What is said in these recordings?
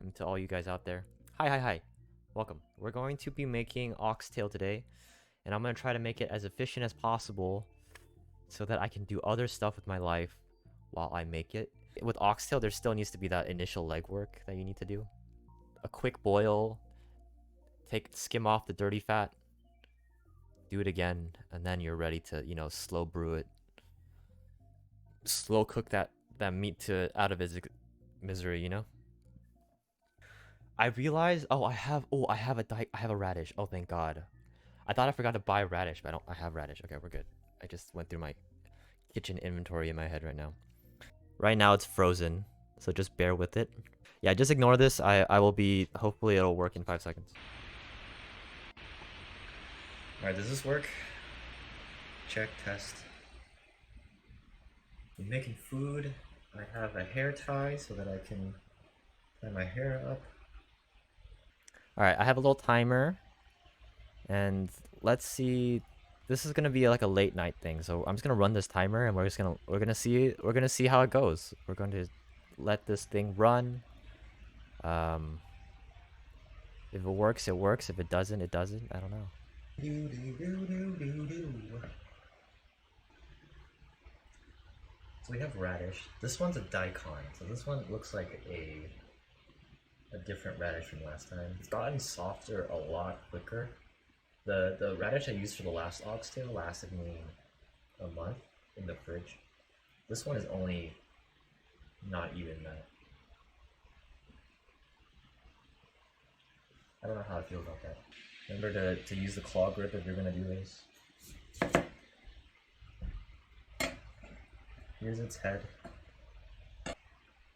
and to all you guys out there. Hi. Welcome. We're going to be making oxtail today, and I'm going to try to make it as efficient as possible so that I can do other stuff with my life while I make it. With oxtail, there still needs to be that initial legwork that you need to do. A quick boil, skim off the dirty fat, do it again, and then you're ready to, slow brew it. Slow cook that meat to out of its misery. I realized, I have a radish. Oh, thank God. I thought I forgot to buy radish, but I have radish. Okay, we're good. I just went through my kitchen inventory in my head right now. Right now it's frozen, so just bear with it. Yeah, just ignore this. I will be, hopefully it'll work in 5 seconds. Alright, does this work? Check, test. I'm making food. I have a hair tie so that I can tie my hair up. Alright, I have a little timer. And let's see. This is gonna be like a late night thing, so I'm just gonna run this timer, and we're gonna see how it goes. We're going to let this thing run. If it works, it works. If it doesn't, it doesn't. I don't know. So we have radish. This one's a daikon, so this one looks like a different radish from last time. It's gotten softer a lot quicker. The radish I used for the last oxtail lasted me a month in the fridge. This one is only not even that. I don't know how I feel about that. Remember to use the claw grip if you're gonna do this. Here's its head.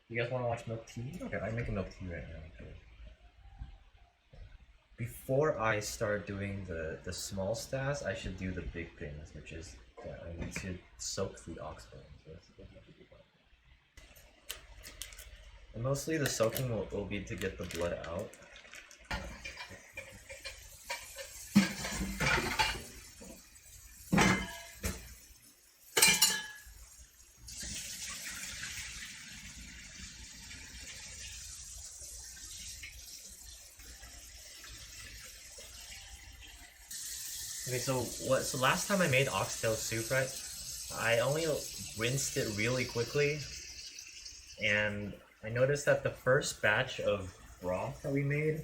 You guys wanna watch milk tea? Okay, I'm making milk tea right now. Okay. Before I start doing the small stats, I should do the big things, which is that I need to soak the ox bones. And mostly the soaking will be to get the blood out. Okay, so last time I made oxtail soup, right? I only rinsed it really quickly, and I noticed that the first batch of broth that we made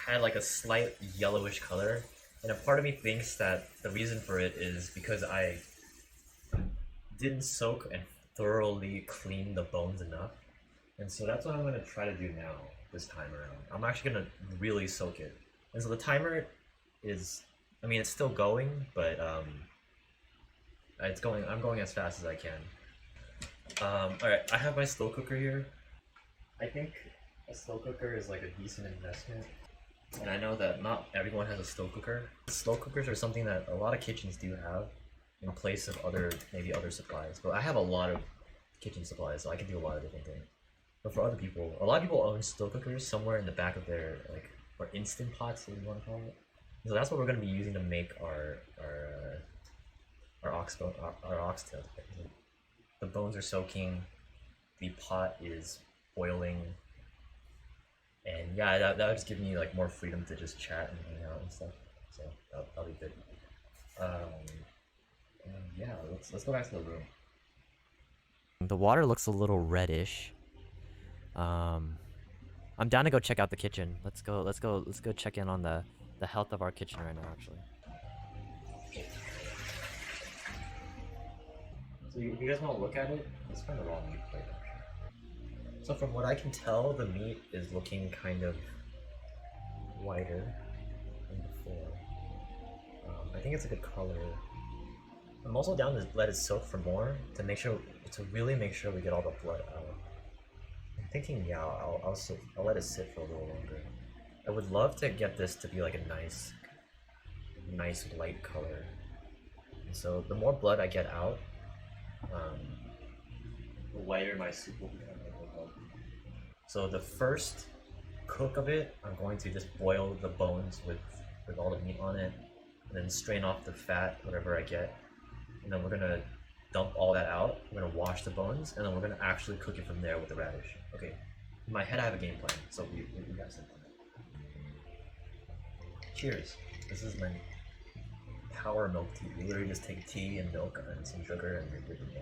had like a slight yellowish color, and a part of me thinks that the reason for it is because I didn't soak and thoroughly clean the bones enough. And so that's what I'm gonna try to do now, this time around. I'm actually gonna really soak it. And so the timer is, I mean, it's still going, but I'm going as fast as I can. Alright, I have my slow cooker here. I think a slow cooker is like a decent investment. And I know that not everyone has a slow cooker. Slow cookers are something that a lot of kitchens do have in place of maybe other supplies. But I have a lot of kitchen supplies, so I can do a lot of different things. But for other people, a lot of people own slow cookers somewhere in the back of their, like, or instant pots, if you want to call it. So that's what we're going to be using to make our oxtail. The bones are soaking, the pot is boiling, and yeah, that would just give me like more freedom to just chat and hang out and stuff. So that'll be good. And yeah, let's go back to the room. The water looks a little reddish. I'm down to go check out the kitchen. Let's go check in on the health of our kitchen right now, actually. So you guys want to look at it? It's kind of raw meat plate, actually. So from what I can tell, the meat is looking kind of whiter than before. I think it's a good color. I'm also down to let it soak for more to really make sure we get all the blood out. I'm thinking, yeah, I'll let it sit for a little longer. I would love to get this to be like a nice light color. And so the more blood I get out, the whiter my soup will become. So the first cook of it, I'm going to just boil the bones with all the meat on it, and then strain off the fat, whatever I get, and then we're gonna dump all that out. We're gonna wash the bones, and then we're gonna actually cook it from there with the radish. Okay. In my head, I have a game plan, so we got something. Cheers. This is my power milk tea. You literally just take tea and milk and some sugar and you're good to go.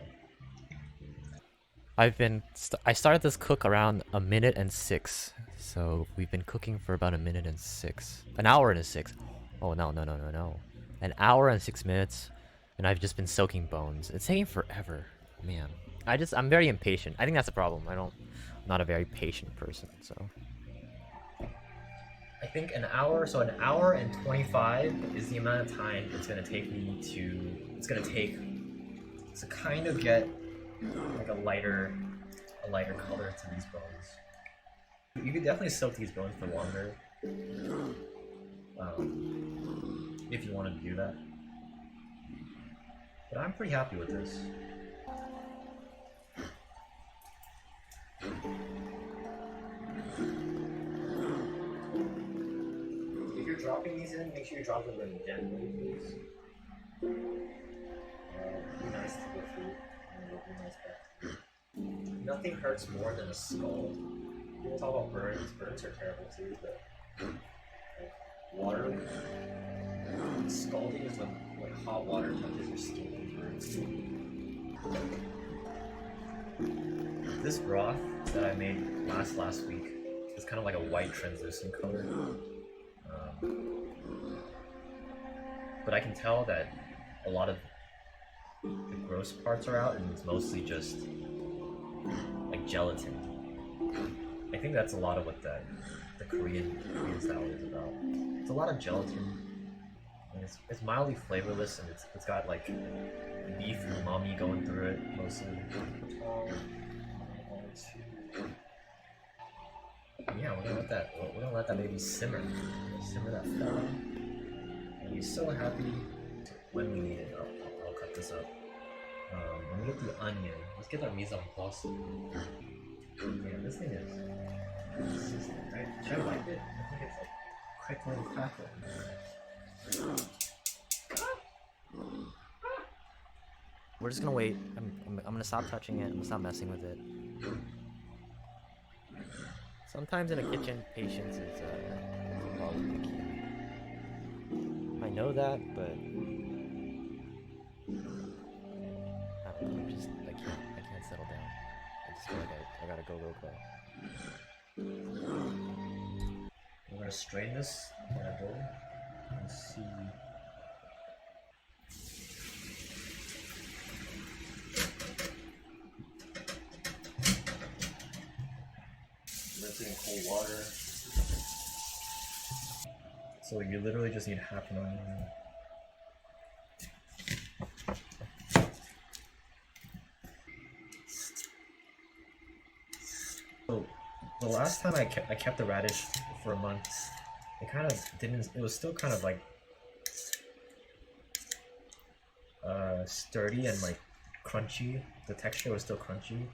I started this cook around 1:06, so we've been cooking for about 1:06, an hour and 6. Oh no, an hour and 6 minutes, and I've just been soaking bones. It's taking forever, man. I'm very impatient. I think that's a problem. I'm not a very patient person, so. I think an hour and 25 is the amount of time it's gonna take to kind of get like a lighter color to these bones. You could definitely soak these bones for longer, if you wanted to do that. But I'm pretty happy with this. If you're dropping these in, make sure you drop them in gently, please. Be nice to the food, and it'll be nice back to you. Nothing hurts more than a skull. People talk about burns. Burns are terrible too, but like, water, scalding is when hot water touches your skin and burns. This broth that I made last week is kind of like a white translucent color. But I can tell that a lot of the gross parts are out and it's mostly just like gelatin. I think that's a lot of what the Korean style is about. It's a lot of gelatin, and it's mildly flavorless, and it's got like beef umami going through it mostly. Yeah, we're gonna let that baby simmer that fella. I'll be so happy when we need it. I'll cut this up. Let me get the onion. Let's get our mise en place. Yeah, this thing is consistent, right? Should I wipe it? I think it's like crickling, crackling. We're just gonna wait. I'm gonna stop touching it. I'm gonna stop messing with it. Sometimes in a kitchen, patience is probably the key. I know that, but I don't know. I can't settle down. I just feel like I gotta go. We're gonna strain this in a bowl and see. Rinse it in cold water. So you literally just need half an onion. So the last time I kept the radish for a month, it kind of didn't. It was still kind of like sturdy and like crunchy. The texture was still crunchy,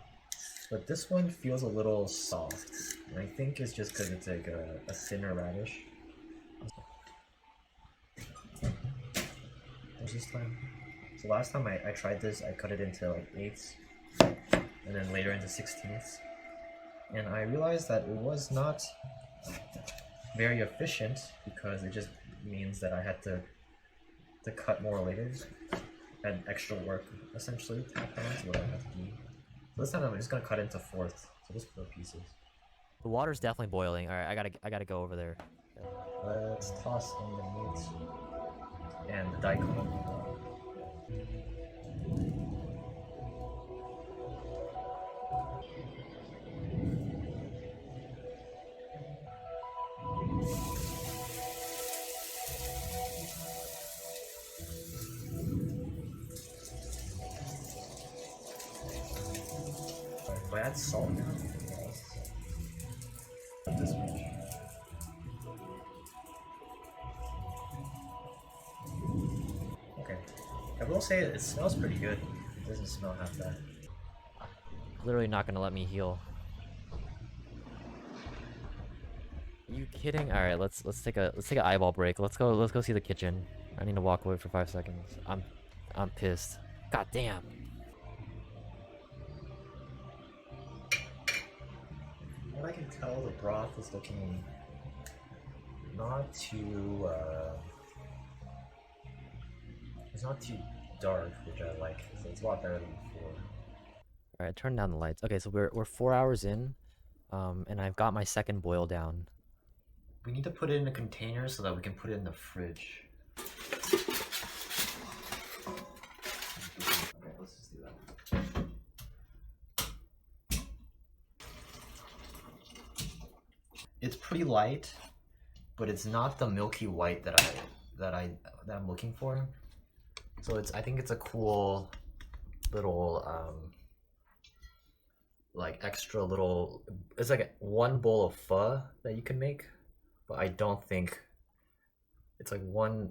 but this one feels a little soft, and I think it's just because it's like a thinner radish. What's this time? So last time I tried this, I cut it into like 8ths, and then later into 16ths. And I realized that it was not very efficient because it just means that I had to cut more later. Had extra work essentially tacked on to what I had to do. So this time I'm just gonna cut into 4ths, so just 4 pieces. The water's definitely boiling. All right, I gotta go over there. Let's toss in the meat and the daikon. Do I add salt now? Not this much. Okay. I will say it smells pretty good. It doesn't smell half bad. Literally not gonna let me heal. Are you kidding? All right, let's take an eyeball break. Let's go see the kitchen. I need to walk away for 5 seconds. I'm pissed. God damn. what I can tell, the broth is looking not too, it's not too dark, which I like, so it's a lot better than before. Alright, turn down the lights. Okay, so we're 4 hours in, and I've got my second boil down. We need to put it in a container so that we can put it in the fridge. Okay, let's just do that. It's pretty light, but it's not the milky white that I'm looking for. So I think it's a cool little like extra little, it's like one bowl of pho that you can make, but I don't think it's like one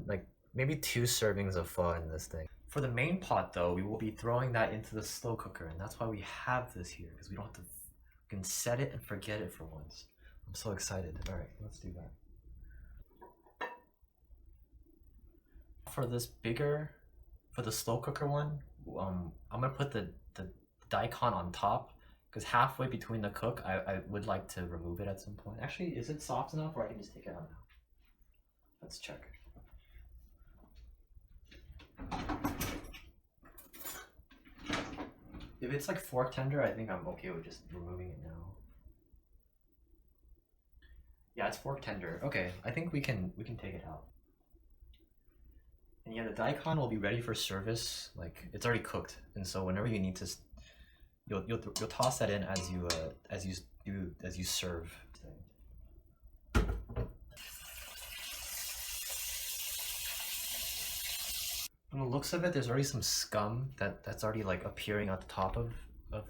like maybe 2 servings of pho in this thing. For the main pot though, we will be throwing that into the slow cooker, and that's why we have this here, because we don't have to, we can set it and forget it for once. I'm so excited. All right, let's do that. For this bigger, for the slow cooker one, I'm gonna put the daikon on top, because halfway between the cook, I would like to remove it at some point. Actually, is it soft enough, or I can just take it out now? Let's check. If it's like fork tender, I think I'm okay with just removing it now. Yeah, it's fork tender. Okay, I think we can take it out. And yeah, the daikon will be ready for service. Like, it's already cooked, and so whenever you need to, you'll toss that in as you serve. From the looks of it, there's already some scum that's already like appearing at the top of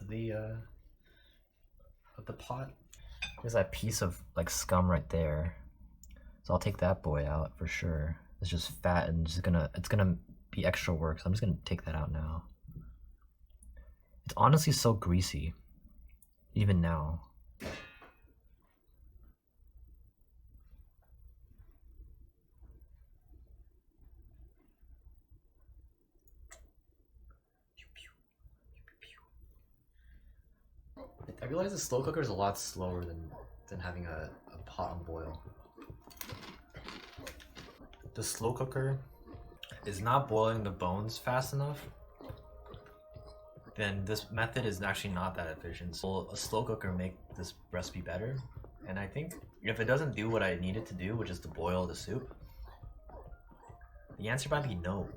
the pot. There's that piece of like scum right there, so I'll take that boy out for sure. It's just fat and it's gonna be extra work, so I'm just gonna take that out now. It's honestly so greasy, even now. I realize the slow cooker is a lot slower than having a pot on boil. The slow cooker is not boiling the bones fast enough, then this method is actually not that efficient. So a slow cooker make this recipe better. And I think if it doesn't do what I need it to do, which is to boil the soup, the answer might be no.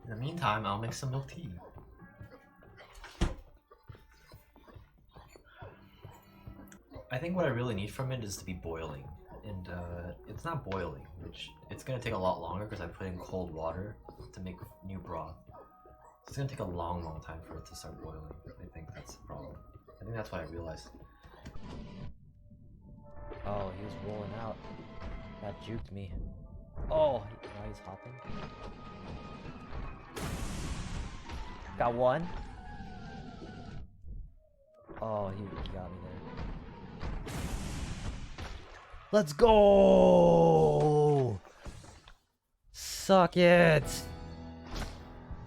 In the meantime, I'll make some milk tea. I think what I really need from it is to be boiling, and it's not boiling, which it's gonna take a lot longer because I put in cold water to make new broth. So it's gonna take a long time for it to start boiling. I think that's the problem. I think that's what I realized. Oh, he was rolling out. That juked me. Oh, now he's hopping. Got one. Oh, he got me there. Let's go! Suck it!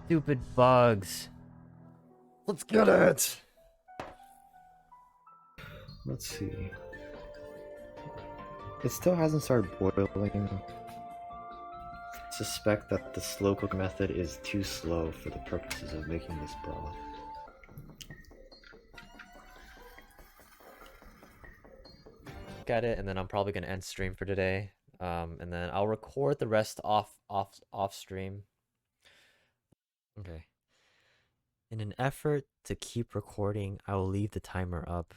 Stupid bugs. Let's get it! Let's see. It still hasn't started boiling. I suspect that the slow cook method is too slow for the purposes of making this broth. At it, and then I'm probably gonna end stream for today, and then I'll record the rest off stream. Okay. In an effort to keep recording, I will leave the timer up,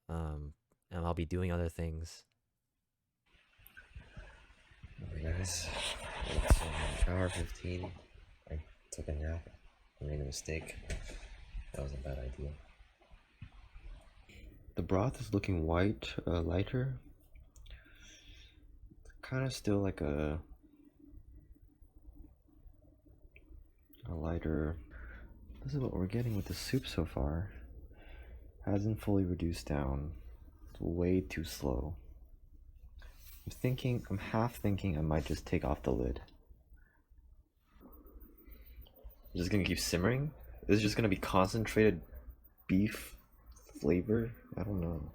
and I'll be doing other things. Hey guys, it's hour 15. I took a nap. I made a mistake. That was a bad idea. The broth is looking white, lighter. Kind of still like a lighter. This is what we're getting with the soup so far. Hasn't fully reduced down. It's way too slow. I'm half thinking I might just take off the lid. I'm just gonna keep simmering. This is just gonna be concentrated beef flavor. I don't know.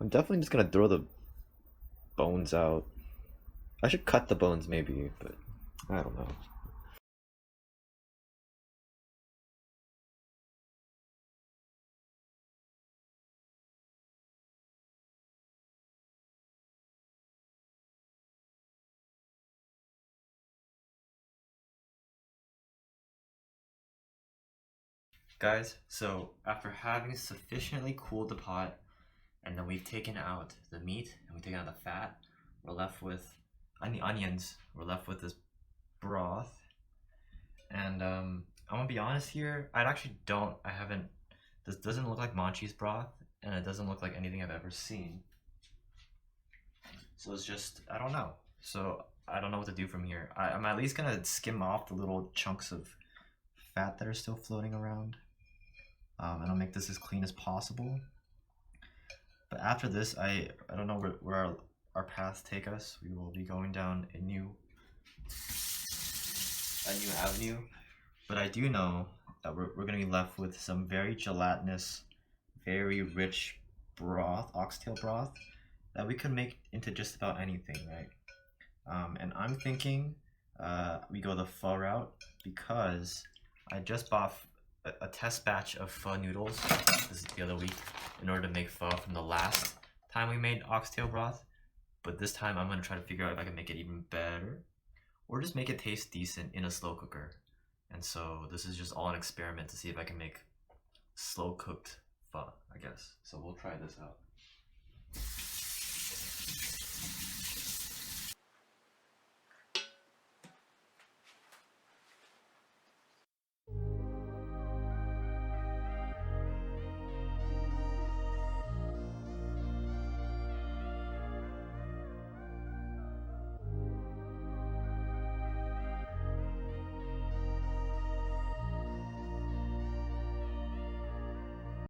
I'm definitely just gonna throw the bones out. I should cut the bones maybe, but I don't know. Guys, so after having sufficiently cooled the pot, and then we've taken out the meat and we've taken out the fat, we're left with the onions. We're left with this broth, and I'm gonna be honest here. I actually don't. I haven't. This doesn't look like Maangchi's broth, and it doesn't look like anything I've ever seen. So it's just I don't know. So I don't know what to do from here. I'm at least gonna skim off the little chunks of fat that are still floating around, and I'll make this as clean as possible. But after this, I don't know where our paths take us. We will be going down a new avenue. But I do know that we're gonna be left with some very gelatinous, very rich broth, oxtail broth, that we could make into just about anything, right? And I'm thinking we go the pho route because I just bought a test batch of pho noodles. This is the other week in order to make pho from the last time we made oxtail broth. But this time I'm gonna try to figure out if I can make it even better, or just make it taste decent in a slow cooker. And so this is just all an experiment to see if I can make slow cooked pho, I guess. So we'll try this out.